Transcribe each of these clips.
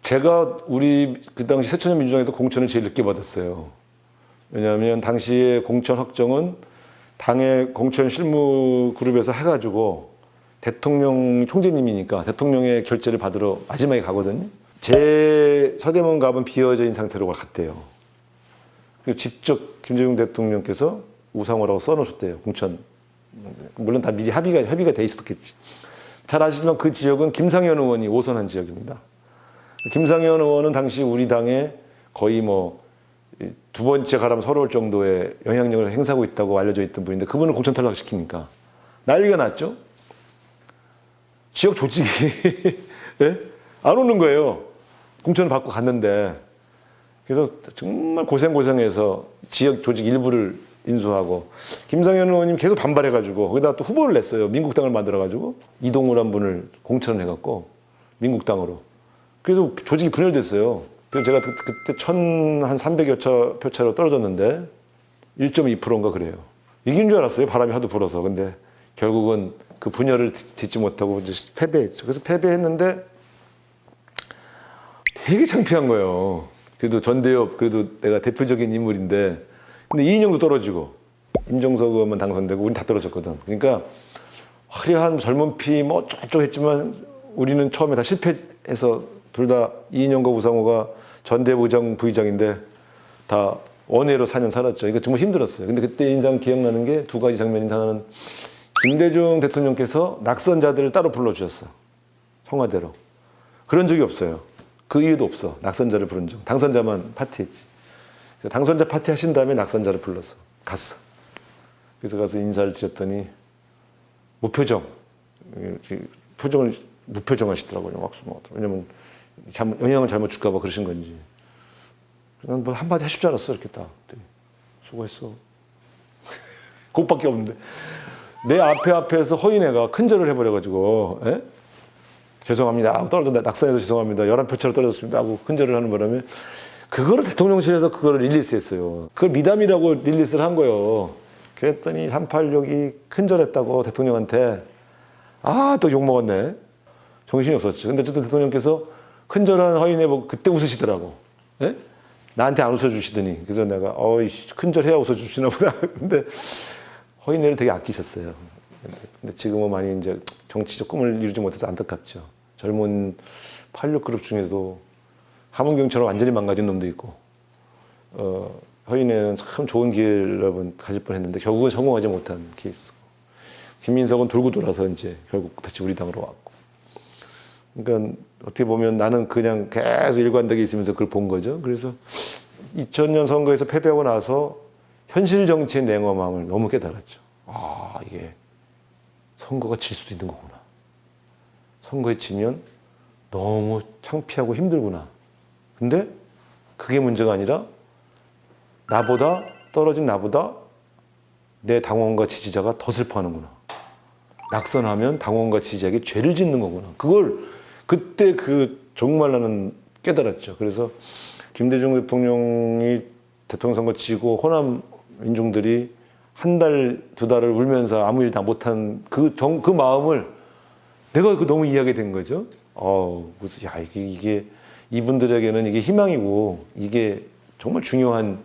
제가 우리 그 당시 새천년 민주당에서 공천을 제일 늦게 받았어요. 왜냐하면 당시에 공천 확정은 당의 공천 실무 그룹에서 해가지고 대통령 총재님이니까 대통령의 결재를 받으러 마지막에 가거든요. 제 서대문 갑은 비어져 있는 상태로 갔대요. 그리고 직접 김대중 대통령께서 우상호라고 써놓으셨대요. 공천. 물론 다 미리 합의가 돼 있었겠지. 잘 아시지만 그 지역은 김상현 의원이 5선한 지역입니다. 김상현 의원은 당시 우리 당에 거의 뭐 두 번째 가라면 서러울 정도의 영향력을 행사하고 있다고 알려져 있던 분인데 그분을 공천 탈락시키니까 난리가 났죠. 지역 조직이 예? 안 오는 거예요. 공천을 받고 갔는데. 그래서 정말 고생해서 지역 조직 일부를 인수하고 김상현 의원님 계속 반발해가지고 거기다 또 후보를 냈어요. 민국당을 만들어가지고 이동우란 분을 공천을 해갖고 민국당으로. 그래서 조직이 분열됐어요. 그래서 제가 그때 1,300여 표 차로 떨어졌는데 1.2%인가 그래요. 이긴 줄 알았어요. 바람이 하도 불어서. 근데 결국은 그 분열을 딛지 못하고 이제 패배했죠. 그래서 패배했는데 되게 창피한 거예요. 그래도 전대엽, 그래도 내가 대표적인 인물인데, 근데 이인영도 떨어지고, 임종석 의원만 당선되고, 우린 다 떨어졌거든. 그러니까, 화려한 젊은 피, 뭐, 어쩌고 했지만, 우리는 처음에 다 실패해서, 둘 다 이인영과 우상호가 전대엽 의장, 부의장인데, 다 원외로 4년 살았죠. 이거 정말 힘들었어요. 근데 그때 인상 기억나는 게 두 가지 장면인데, 하나는, 김대중 대통령께서 낙선자들을 따로 불러주셨어. 청와대로. 그런 적이 없어요. 그 이유도 없어. 낙선자를 부른 적. 당선자만 파티했지. 당선자 파티 하신 다음에 낙선자를 불렀어. 갔어. 그래서 가서 인사를 드렸더니 무표정. 표정을 무표정 하시더라고요. 왜냐면 영향을 잘못 줄까 봐 그러신 건지. 난 뭐 한마디 하실 줄 알았어. 이렇게 딱. 수고했어. 그것밖에 없는데. 내 앞에서 허인애가 큰절을 해버려가지고 에? 죄송합니다. 떨어졌다. 낙선해서 죄송합니다. 11표 차로 떨어졌습니다. 하고 큰절을 하는 바람에 그거를 대통령실에서 그거를 릴리스했어요. 그걸 미담이라고 릴리스를 한 거예요. 그랬더니 386이 큰절했다고 대통령한테 또 욕먹었네. 정신이 없었죠. 근데 어쨌든 대통령께서 큰절한 허인애 보고 그때 웃으시더라고. 에? 나한테 안 웃어주시더니. 그래서 내가 큰절해야 웃어주시나 보다. 근데 허인애를 되게 아끼셨어요. 근데 지금은 많이 이제 정치적 꿈을 이루지 못해서 안타깝죠. 젊은 86 그룹 중에도 함은경처럼 완전히 망가진 놈도 있고, 허인애는 참 좋은 기회를 가질 뻔했는데 결국은 성공하지 못한 케이스고, 김민석은 돌고 돌아서 이제 결국 다시 우리 당으로 왔고. 그러니까 어떻게 보면 나는 그냥 계속 일관되게 있으면서 그걸 본 거죠. 그래서 2000년 선거에서 패배하고 나서 현실 정치의 냉엄함을 너무 깨달았죠. 이게 선거가 질 수도 있는 거구나. 선거에 지면 너무 창피하고 힘들구나. 근데 그게 문제가 아니라 떨어진 나보다 내 당원과 지지자가 더 슬퍼하는구나. 낙선하면 당원과 지지자에게 죄를 짓는 거구나. 그걸 그때 정말 나는 깨달았죠. 그래서 김대중 대통령이 대통령 선거 지고 호남 민중들이 한 달, 두 달을 울면서 아무 일 다 못한 그 마음을 내가 너무 이해하게 된 거죠. 그래서 이게 이분들에게는 이게 희망이고 이게 정말 중요한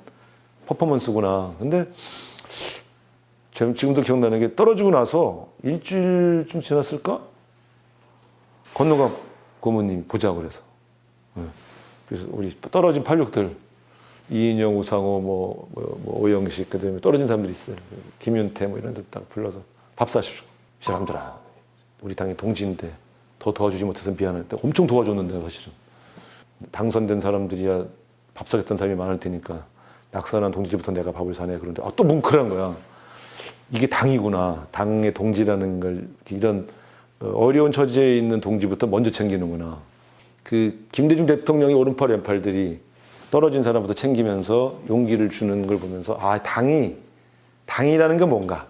퍼포먼스구나. 근데 지금도 기억나는 게 떨어지고 나서 일주일쯤 지났을까? 건너가 고모님 보자고 그래서. 그래서 우리 떨어진 86들 이인영, 우상호, 오영식, 그다음에 떨어진 사람들이 있어요. 김윤태 이런 데 딱 불러서 밥 사주고. 이 사람들아, 우리 당의 동지인데 더 도와주지 못해서 미안한데 엄청 도와줬는데 사실은. 당선된 사람들이야 밥 사겠다는 사람이 많을 테니까 낙선한 동지들부터 내가 밥을 사네. 그런데 또 뭉클한 거야. 이게 당이구나. 당의 동지라는 걸 이런 어려운 처지에 있는 동지부터 먼저 챙기는구나. 그 김대중 대통령의 오른팔 왼팔들이 떨어진 사람부터 챙기면서 용기를 주는 걸 보면서 당이라는 게 뭔가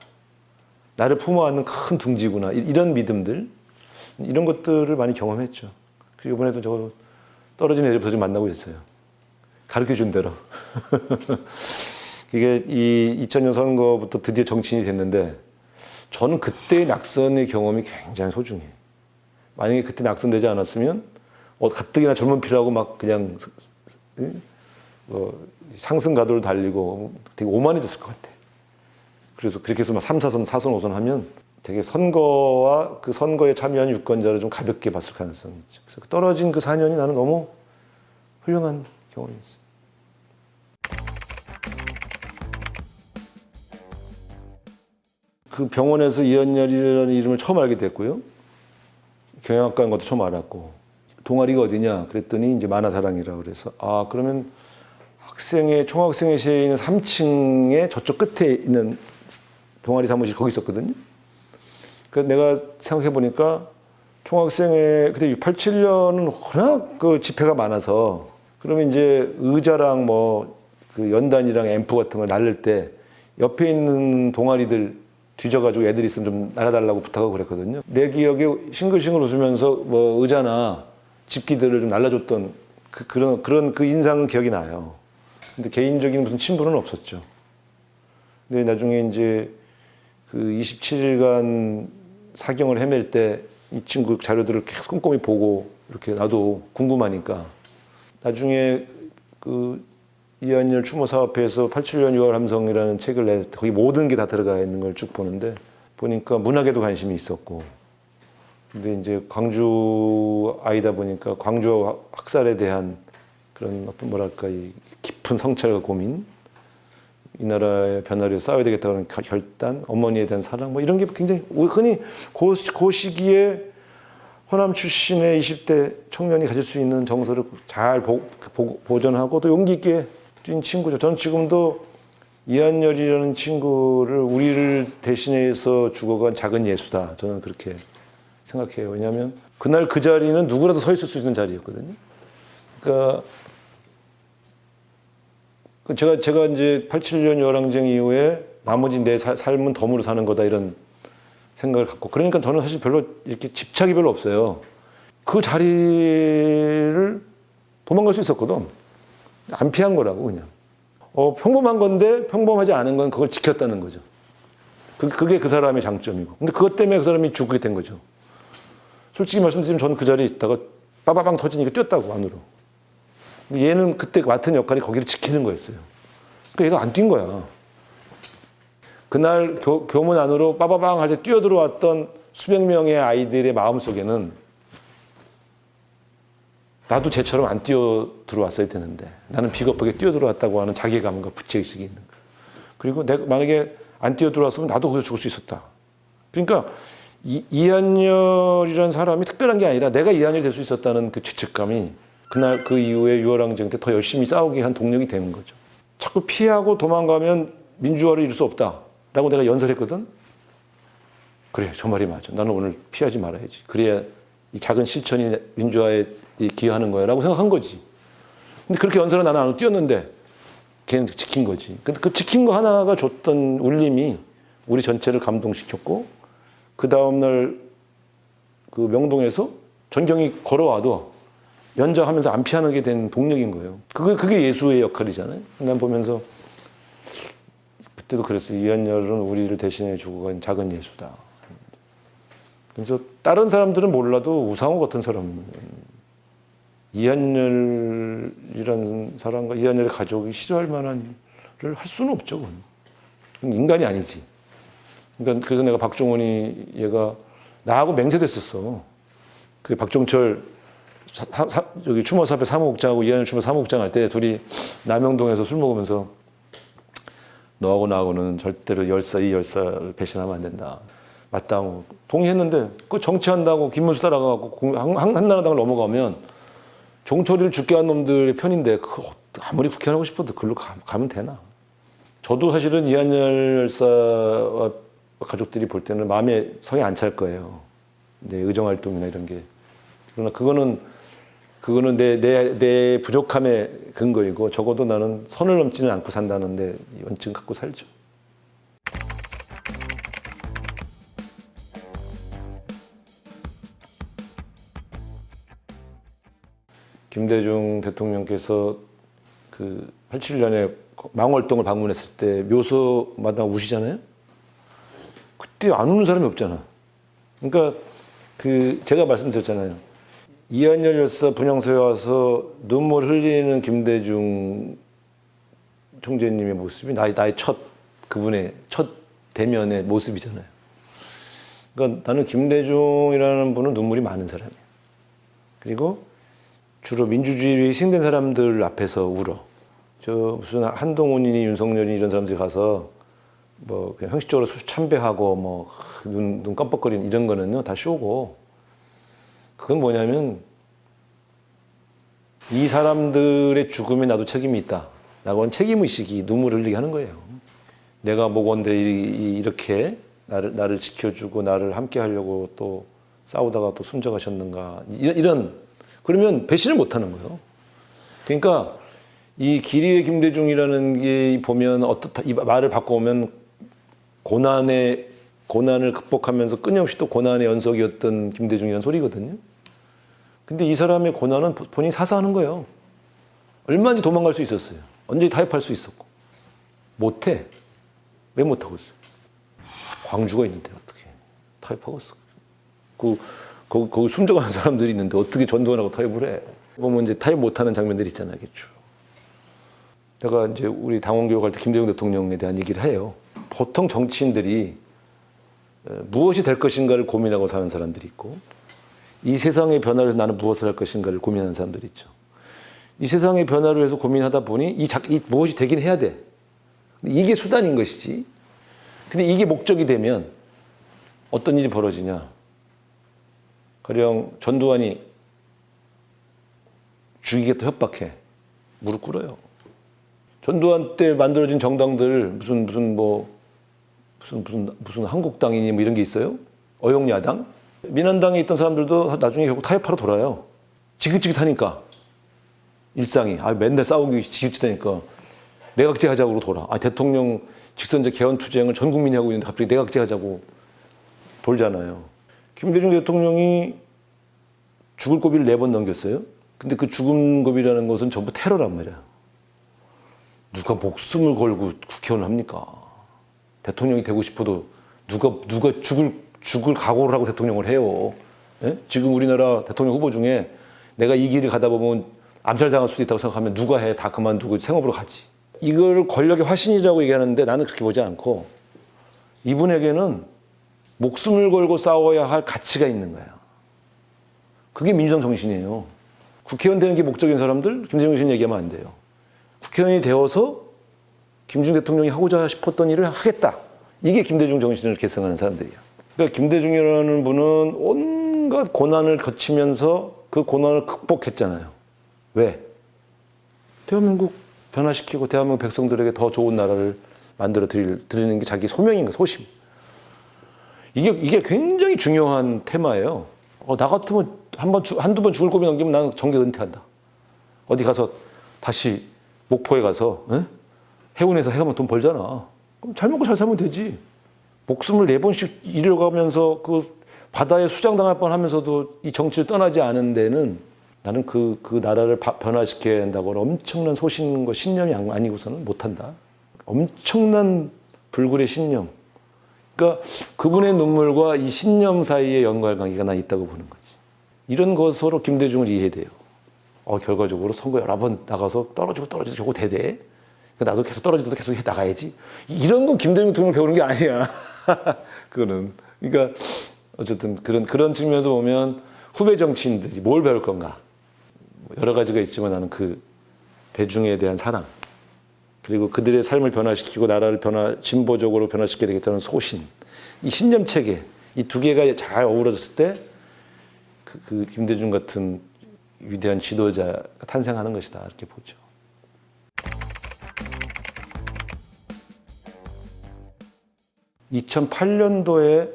나를 품어안는 큰 둥지구나 이런 믿음들 이런 것들을 많이 경험했죠. 그리고 이번에도 저 떨어진 애들부터 좀 만나고 있어요. 가르쳐준 대로. 이게 이 2000년 선거부터 드디어 정치인이 됐는데 저는 그때의 낙선의 경험이 굉장히 소중해요. 만약에 그때 낙선되지 않았으면 가뜩이나 젊은 피라고 막 그냥 상승 가도를 달리고 되게 오만해졌을 것 같아. 그래서 그렇게 해서 막 3, 4선, 4선, 5선 하면 되게 선거와 그 선거에 참여한 유권자를 좀 가볍게 봤을 가능성이 있죠. 그래서 떨어진 그 4년이 나는 너무 훌륭한 경험이었어요. 그 병원에서 이한열이라는 이름을 처음 알게 됐고요. 경영학과인 것도 처음 알았고, 동아리가 어디냐 그랬더니 이제 만화사랑이라고 그래서 그러면 총학생회 시에 있는 3층에 저쪽 끝에 있는 동아리 사무실 거기 있었거든요. 그래서 내가 생각해 보니까 총학생회 그때 87년은 워낙 그 집회가 많아서 그러면 이제 의자랑 그 연단이랑 앰프 같은 걸 날릴 때 옆에 있는 동아리들 뒤져가지고 애들 있으면 좀 날아달라고 부탁하고 그랬거든요. 내 기억에 싱글싱글 웃으면서 의자나 집기들을 좀 날라줬던 그런 그 인상은 기억이 나요. 근데 개인적인 무슨 친분은 없었죠. 근데 나중에 이제 그 27일간 사경을 헤맬 때 이 친구 자료들을 계속 꼼꼼히 보고 이렇게 나도 궁금하니까 나중에 그 이한열 추모사업회에서 87년 6월 함성이라는 책을 낼 때 거기 모든 게 다 들어가 있는 걸 쭉 보는데 보니까 문학에도 관심이 있었고 근데 이제 광주 아이다 보니까 광주 학살에 대한 그런 어떤 뭐랄까 이 깊은 성찰과 고민 이 나라의 변화를 위해서 싸워야 되겠다는 결단, 어머니에 대한 사랑 이런 게 굉장히 흔히 그 시기에 호남 출신의 20대 청년이 가질 수 있는 정서를 잘 보존하고 또 용기 있게 뛴 친구죠. 저는 지금도 이한열이라는 친구를 우리를 대신해서 죽어간 작은 예수다. 저는 그렇게 생각해요. 왜냐하면 그날 그 자리는 누구라도 서 있을 수 있는 자리였거든요. 그러니까 제가 이제 87년 요랑쟁 이후에 나머지 내 삶은 덤으로 사는 거다 이런 생각을 갖고 그러니까 저는 사실 별로 이렇게 집착이 별로 없어요. 그 자리를 도망갈 수 있었거든. 안 피한 거라고 그냥. 평범한 건데 평범하지 않은 건 그걸 지켰다는 거죠. 그게 그 사람의 장점이고. 근데 그것 때문에 그 사람이 죽게 된 거죠. 솔직히 말씀드리면 저는 그 자리에 있다가 빠바방 터지니까 뛰었다고 안으로. 얘는 그때 맡은 역할이 거기를 지키는 거였어요. 그러니까 얘가 안 뛴 거야. 그날 교문 안으로 빠바방 할 때 뛰어들어왔던 수백 명의 아이들의 마음속에는 나도 쟤처럼 안 뛰어들어왔어야 되는데 나는 비겁하게 뛰어들어왔다고 하는 자괴감과 부채의식이 있는 거야. 그리고 내가 만약에 안 뛰어들어왔으면 나도 거기서 죽을 수 있었다. 그러니까 이한열이라는 사람이 특별한 게 아니라 내가 이한열이 될 수 있었다는 그 죄책감이 그날 그 이후에 유월항쟁 때 더 열심히 싸우게 한 동력이 되는 거죠. 자꾸 피하고 도망가면 민주화를 이룰 수 없다라고 내가 연설했거든. 그래, 저 말이 맞아. 나는 오늘 피하지 말아야지. 그래야 이 작은 실천이 민주화에 기여하는 거야라고 생각한 거지. 근데 그렇게 연설을 나는 안 뛰었는데 걔는 지킨 거지. 근데 그 지킨 거 하나가 줬던 울림이 우리 전체를 감동시켰고 그 다음날 그 명동에서 전경이 걸어와도 연장하면서 안 피하게 된 동력인 거예요. 그게 예수의 역할이잖아요. 난 보면서 그때도 그랬어요. 이한열은 우리를 대신해 주고 간 작은 예수다. 그래서 다른 사람들은 몰라도 우상호 같은 사람은 이한열이라는 사람과 이한열의 가족이 싫어할 만한 일을 할 수는 없죠. 그건 인간이 아니지. 그러니까 그래서 내가 박종원이 얘가 나하고 맹세됐었어. 그 박종철 여기 추모사업회 사무국장하고 이한열 추모 사무국장 할 때 둘이 남영동에서 술 먹으면서 너하고 나하고는 절대로 이 열사를 배신하면 안 된다. 맞다. 동의했는데 그 정치한다고 김문수 따라가고 한나라당을 넘어가면 종철이를 죽게 한 놈들의 편인데 아무리 국회의원 하고 싶어도 그걸로 가면 되나. 저도 사실은 이한열 열사와 가족들이 볼 때는 마음에 성이 안 찰 거예요. 내 의정활동이나 이런 게. 그러나 그거는 내 부족함의 근거이고 적어도 나는 선을 넘지는 않고 산다는 데 원칙을 갖고 살죠. 김대중 대통령께서 그 87년에 망월동을 방문했을 때 묘소마다 우시잖아요. 그때 안 우는 사람이 없잖아. 그러니까 제가 말씀드렸잖아요. 이한열 열사 분향소에 와서 눈물 흘리는 김대중 총재님의 모습이 나의 그분의 첫 대면의 모습이잖아요. 그러니까 나는 김대중이라는 분은 눈물이 많은 사람이에요. 그리고 주로 민주주의에 희생된 사람들 앞에서 울어. 저 무슨 한동훈이니 윤석열이 이런 사람들이 가서 뭐 그냥 형식적으로 참배하고 뭐 눈 깜빡거리는 이런 거는요 다 쇼고, 그건 뭐냐면 이 사람들의 죽음에 나도 책임이 있다 라고 하는 책임의식이 눈물을 흘리게 하는 거예요. 내가 뭐건데 이렇게 나를 지켜주고 나를 함께 하려고 또 싸우다가 또 숨져가셨는가, 이런 그러면 배신을 못 하는 거예요. 그러니까 이 길이의 김대중이라는 게 보면 이 말을 바꿔오면 고난을 극복하면서 끊임없이 또 고난의 연속이었던 김대중이라는 소리거든요. 근데 이 사람의 고난은 본인이 사사하는 거예요. 얼마든지 도망갈 수 있었어요. 언제든지 타협할 수 있었고. 못해. 왜 못하고 있어요? 광주가 있는데 어떻게 타협하고 있어? 거기 숨져가는 사람들이 있는데 어떻게 전두환하고 타협을 해? 보면 이제 타협 못하는 장면들이 있잖아요. 제가 이제 우리 당원 교육할 때 김대중 대통령에 대한 얘기를 해요. 보통 정치인들이 무엇이 될 것인가를 고민하고 사는 사람들이 있고, 이 세상의 변화를 위해서 나는 무엇을 할 것인가를 고민하는 사람들이 있죠. 이 세상의 변화를 위해서 고민하다 보니 이 무엇이 되긴 해야 돼. 이게 수단인 것이지. 근데 이게 목적이 되면 어떤 일이 벌어지냐. 가령 전두환이 죽이겠다 협박해. 무릎 꿇어요. 전두환 때 만들어진 정당들 무슨 한국당이니 뭐 이런 게 있어요? 어용야당? 민한당에 있던 사람들도 나중에 결국 타협하러 돌아요. 지긋지긋하니까 일상이 맨날 싸우기 지긋지긋하니까 내각제 하자고 돌아. 대통령 직선제 개헌 투쟁을 전 국민이 하고 있는데 갑자기 내각제 하자고 돌잖아요. 김대중 대통령이 죽을 고비를 4번 넘겼어요. 근데 그 죽음 고비라는 것은 전부 테러란 말이야. 누가 목숨을 걸고 국회의원을 합니까? 대통령이 되고 싶어도 누가 죽을 각오를 하고 대통령을 해요. 예? 지금 우리나라 대통령 후보 중에 내가 이 길을 가다 보면 암살당할 수도 있다고 생각하면 누가 해? 다 그만두고 생업으로 가지. 이걸 권력의 화신이라고 얘기하는데 나는 그렇게 보지 않고, 이분에게는 목숨을 걸고 싸워야 할 가치가 있는 거야. 그게 민주당 정신이에요. 국회의원 되는 게 목적인 사람들 김대중 정신 얘기하면 안 돼요. 국회의원이 되어서 김대중 대통령이 하고자 싶었던 일을 하겠다. 이게 김대중 정신을 계승하는 사람들이야. 그러니까 김대중이라는 분은 온갖 고난을 거치면서 그 고난을 극복했잖아요. 왜? 대한민국 변화시키고 대한민국 백성들에게 더 좋은 나라를 만들어 드리는 게 자기 소명인 거야, 소심. 이게 굉장히 중요한 테마예요. 나 같으면 한두 번 죽을 고비 넘기면 나는 정계 은퇴한다. 어디 가서 다시 목포에 가서 해운에서 해가면 돈 벌잖아. 그럼 잘 먹고 잘 살면 되지. 목숨을 4번씩 잃어가면서 그 바다에 수장당할 뻔하면서도 이 정치를 떠나지 않은 데는 나는 그 나라를 변화시켜야 한다고 엄청난 소신과 신념이 아니고서는 못한다. 엄청난 불굴의 신념. 그러니까 그분의 눈물과 이 신념 사이에 연관관계가 난 있다고 보는 거지. 이런 것으로 김대중을 이해해야 돼요. 결과적으로 선거 여러 번 나가서 떨어지고 저거 대대. 그러니까 나도 계속 떨어지도 계속 해 나가야지. 이런 건 김대중 대통령 배우는 게 아니야. 그거는. 그러니까 어쨌든 그런 측면에서 보면 후배 정치인들이 뭘 배울 건가. 여러 가지가 있지만 나는 그 대중에 대한 사랑, 그리고 그들의 삶을 변화시키고 나라를 진보적으로 변화시켜야 되겠다는 소신, 이 신념 체계, 이 두 개가 잘 어우러졌을 때 그 김대중 같은 위대한 지도자가 탄생하는 것이다, 이렇게 보죠. (2008년도에)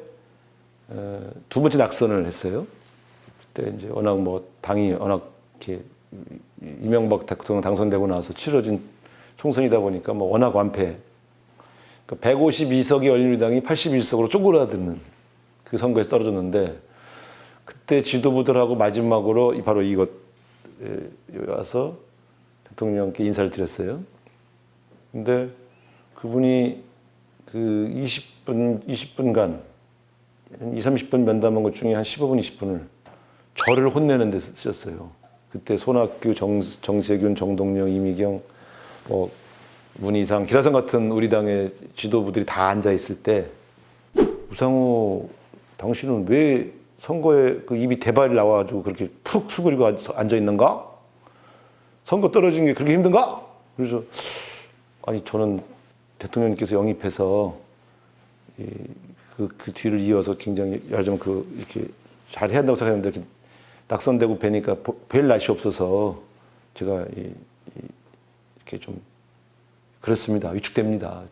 두 번째 낙선을 했어요. 그때 이제 워낙 당이 워낙 이렇게 이명박 대통령 당선되고 나서 치러진 총선이다 보니까 워낙 완패. 그러니까 152석의 열린우리당이 81석으로 쪼그라드는 그 선거에서 떨어졌는데, 그때 지도부들하고 마지막으로 바로 이곳 와서 대통령께 인사를 드렸어요. 근데 그분이 그 20분간 한 20, 30분 면담한 것 중에 한 15분, 20분을 저를 혼내는 데 쓰셨어요. 그때 손학규, 정세균, 정동영, 이미경, 뭐 문희상, 기라성 같은 우리 당의 지도부들이 다 앉아 있을 때 우상호 당신은 왜 선거에 그 입이 대발이 나와가지고 그렇게 푹 수그리고 앉아 있는가? 선거 떨어진 게 그렇게 힘든가? 그래서 아니 저는 대통령님께서 영입해서 그 뒤를 이어서 굉장히 말하자면 이렇게 잘 해야 한다고 생각했는데 이렇게 낙선되고 뵈니까 뵐 날씨 없어서 제가 이렇게 좀 그렇습니다. 위축됩니다.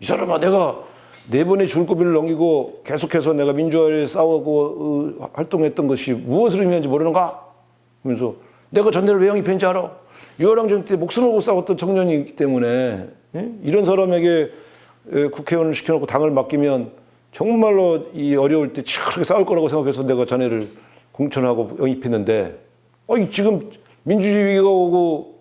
이 사람아 내가 네 번의 줄거비를 넘기고 계속해서 내가 민주화를 위해 싸우고 활동했던 것이 무엇을 의미하는지 모르는가? 그러면서 내가 전대를 왜 영입했는지 알아? 유월항쟁 때 목숨을 걸고 싸웠던 청년이기 때문에 이런 사람에게 국회의원을 시켜놓고 당을 맡기면 정말로 이 어려울 때 치열하게 싸울 거라고 생각해서 내가 자네를 공천하고 영입했는데 지금 민주주의 위기가 오고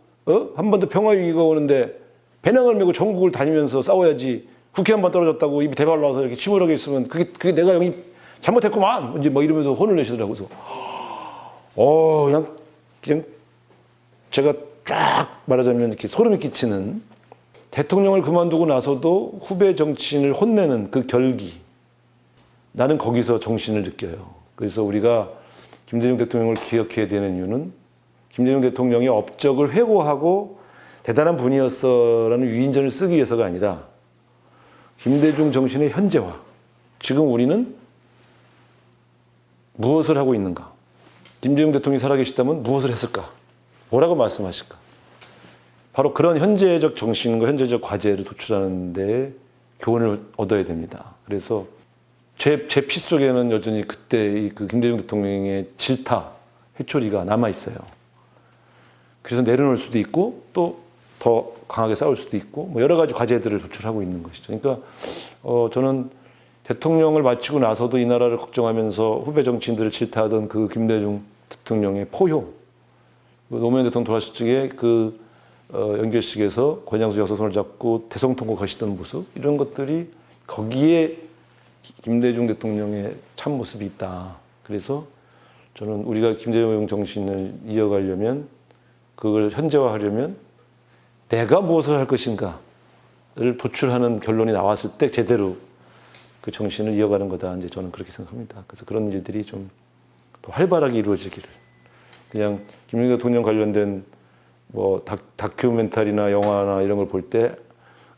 한 번 더 평화 위기가 오는데 배낭을 메고 전국을 다니면서 싸워야지 국회 한 번 떨어졌다고 입이 대발 나와서 이렇게 침울하게 있으면 그게 내가 영입 잘못했구만 이제 뭐 이러면서 혼을 내시더라고요. 그래서 그냥 제가 쫙 말하자면 이렇게 소름이 끼치는 대통령을 그만두고 나서도 후배 정치인을 혼내는 그 결기 나는 거기서 정신을 느껴요. 그래서 우리가 김대중 대통령을 기억해야 되는 이유는 김대중 대통령의 업적을 회고하고 대단한 분이었어라는 위인전을 쓰기 위해서가 아니라 김대중 정신의 현재화. 지금 우리는 무엇을 하고 있는가? 김대중 대통령이 살아계시다면 무엇을 했을까? 뭐라고 말씀하실까? 바로 그런 현재적 정신과 현재적 과제를 도출하는 데 교훈을 얻어야 됩니다. 그래서 제 피 속에는 여전히 그때 그 김대중 대통령의 질타, 회초리가 남아있어요. 그래서 내려놓을 수도 있고 또 더 강하게 싸울 수도 있고 뭐 여러 가지 과제들을 도출하고 있는 것이죠. 그러니까 저는 대통령을 마치고 나서도 이 나라를 걱정하면서 후배 정치인들을 질타하던 그 김대중 대통령의 포효, 노무현 대통령 돌아가실 적에 연결식에서 권양수 여사 손을 잡고 대성통곡 하시던 모습 이런 것들이 거기에 김대중 대통령의 참 모습이 있다. 그래서 저는 우리가 김대중 정신을 이어가려면 그걸 현재화하려면 내가 무엇을 할 것인가를 도출하는 결론이 나왔을 때 제대로 그 정신을 이어가는 거다. 이제 저는 그렇게 생각합니다. 그래서 그런 일들이 좀 더 활발하게 이루어지기를. 그냥 김대중 대통령 관련된 뭐 다큐멘터리나 영화나 이런 걸 볼 때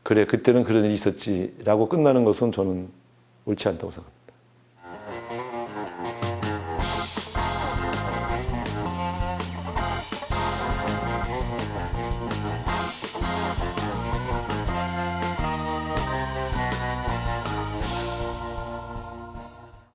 그래 그때는 그런 일이 있었지라고 끝나는 것은 저는 옳지 않다고 생각합니다.